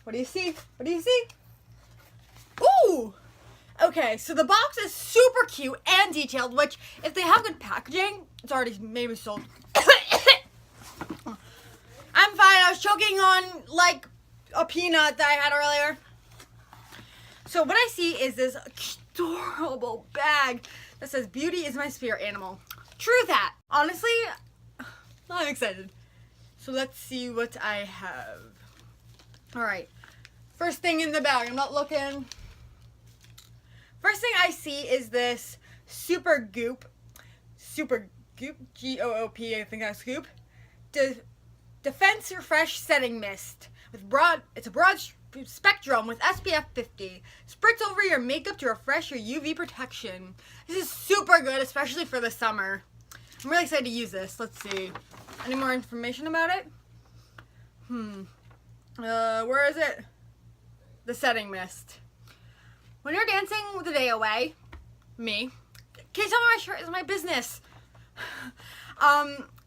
What do you see? What do you see? Ooh! Okay, so the box is super cute and detailed, which, if they have good packaging, it's already maybe sold. I'm fine. I was choking on, like, a peanut that I had earlier. So what I see is this adorable bag that says, "Beauty is my spirit animal." True that. Honestly, I'm excited. So let's see what I have. Alright. First thing in the bag. I'm not looking. First thing I see is this Super Goop, G-O-O-P, I think that's Goop, Defense Refresh Setting Mist. It's a broad spectrum with SPF 50. Spritz over your makeup to refresh your UV protection. This is super good, especially for the summer. I'm really excited to use this. Let's see. Any more information about it? Where is it? The setting mist. When you're dancing with the day away, me, can you tell me my shirt is my business?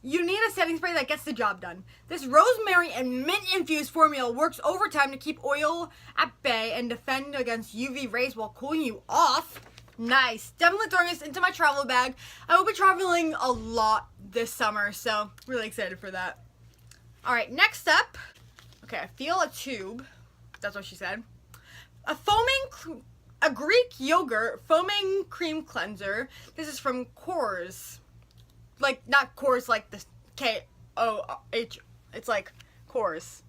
You need a setting spray that gets the job done. This rosemary and mint infused formula works overtime to keep oil at bay and defend against UV rays while cooling you off. Nice. Definitely throwing this into my travel bag. I will be traveling a lot this summer, so really excited for that. Alright, next up. Okay, I feel a tube. That's what she said. A Greek yogurt foaming cream cleanser. This is from Kors. Like, not Kors like the K-O-H. It's like Kors.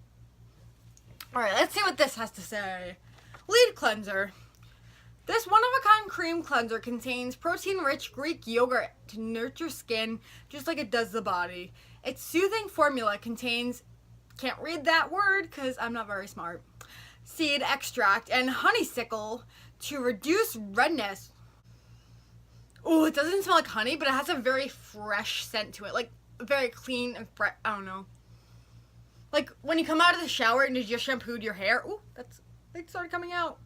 Alright, let's see what this has to say. Lead cleanser. This one-of-a-kind cream cleanser contains protein-rich Greek yogurt to nurture skin just like it does the body. Its soothing formula contains, can't read that word because I'm not very smart, seed extract and honeysuckle to reduce redness. Oh, it doesn't smell like honey, but it has a very fresh scent to it. Like, very clean and fresh. I don't know. Like, when you come out of the shower and you just shampooed your hair. Ooh, it started coming out.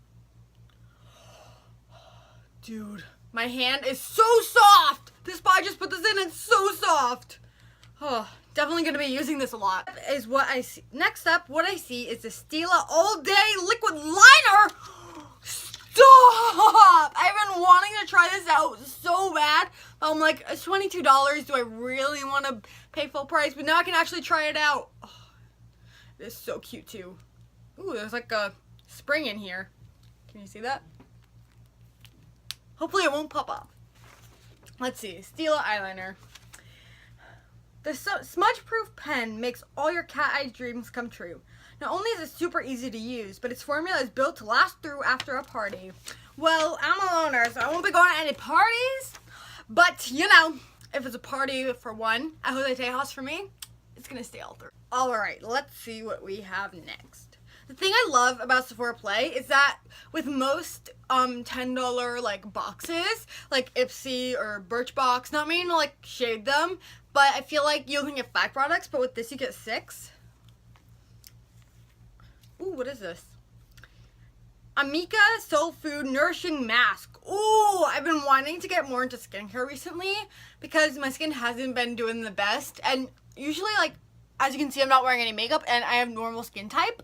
Dude, my hand is so soft. This spot, I just put this in, it's so soft. Oh, definitely going to be using this a lot. Is what I see. Next up, what I see is the Stila All Day Liquid Liner. Stop! I've been wanting to try this out so bad. I'm like, it's $22. Do I really want to pay full price? But now I can actually try it out. Oh, it is so cute too. Ooh, there's like a spring in here. Can you see that? Hopefully it won't pop off. Let's see. Stila eyeliner. The smudge-proof pen makes all your cat eye dreams come true. Not only is it super easy to use, but its formula is built to last through after a party. Well, I'm a loner, so I won't be going to any parties. But, you know, if it's a party for one at Jose Tejas for me, it's going to stay all through. Alright, let's see what we have next. The thing I love about Sephora Play is that with most $10 like boxes, like Ipsy or Birchbox, not meaning to like shade them, but I feel like you can get 5 products, but with this you get 6. Ooh, what is this? Amika Soul Food Nourishing Mask. Ooh, I've been wanting to get more into skincare recently because my skin hasn't been doing the best. And usually, like, as you can see, I'm not wearing any makeup and I have normal skin type.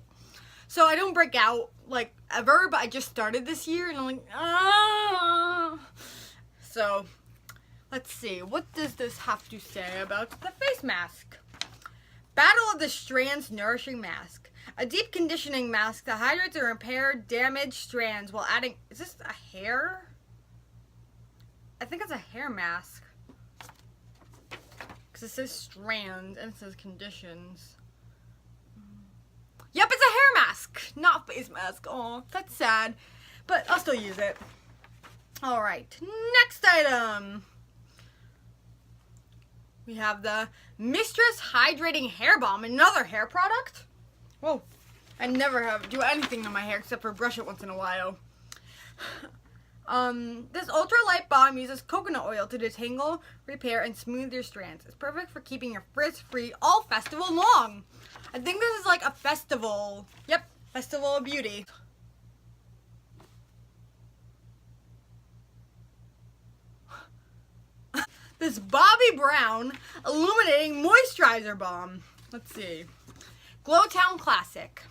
So I don't break out, like, ever, but I just started this year and I'm like, ah. So, let's see. What does this have to say about the face mask? Battle of the Strands Nourishing Mask. A deep conditioning mask that hydrates and repairs damaged strands while adding... Is this a hair? I think it's a hair mask. Because it says strands and it says conditions. Yep, it's a hair mask, not face mask. Oh, that's sad. But I'll still use it. Alright, next item. We have the Mistress Hydrating Hair Balm, another hair product. Whoa, I never do anything to my hair except for brush it once in a while. This ultra-light balm uses coconut oil to detangle, repair, and smooth your strands. It's perfect for keeping your frizz-free all festival long. I think this is like a festival. Yep, Festival of Beauty. This Bobbi Brown Illuminating Moisturizer Balm. Let's see. Glow Town Classic.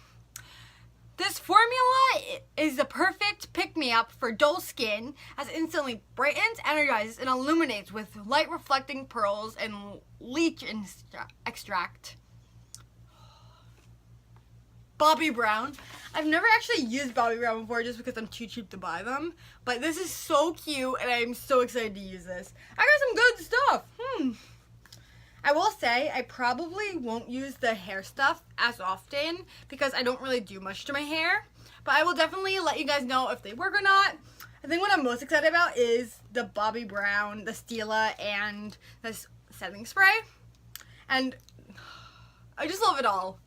This formula is the perfect pick-me-up for dull skin, as it instantly brightens, energizes, and illuminates with light-reflecting pearls and leech extract. Bobbi Brown. I've never actually used Bobbi Brown before just because I'm too cheap to buy them. But this is so cute and I'm so excited to use this. I got some good stuff. I will say I probably won't use the hair stuff as often because I don't really do much to my hair. But I will definitely let you guys know if they work or not. I think what I'm most excited about is the Bobbi Brown, the Stila, and this setting spray. And I just love it all.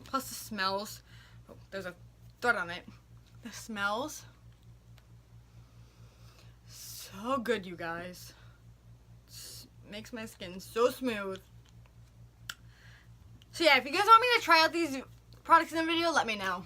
Plus the smells. Oh, there's a thread on it. The smells. So good, you guys. Makes my skin so smooth. So yeah, if you guys want me to try out these products in the video, let me know.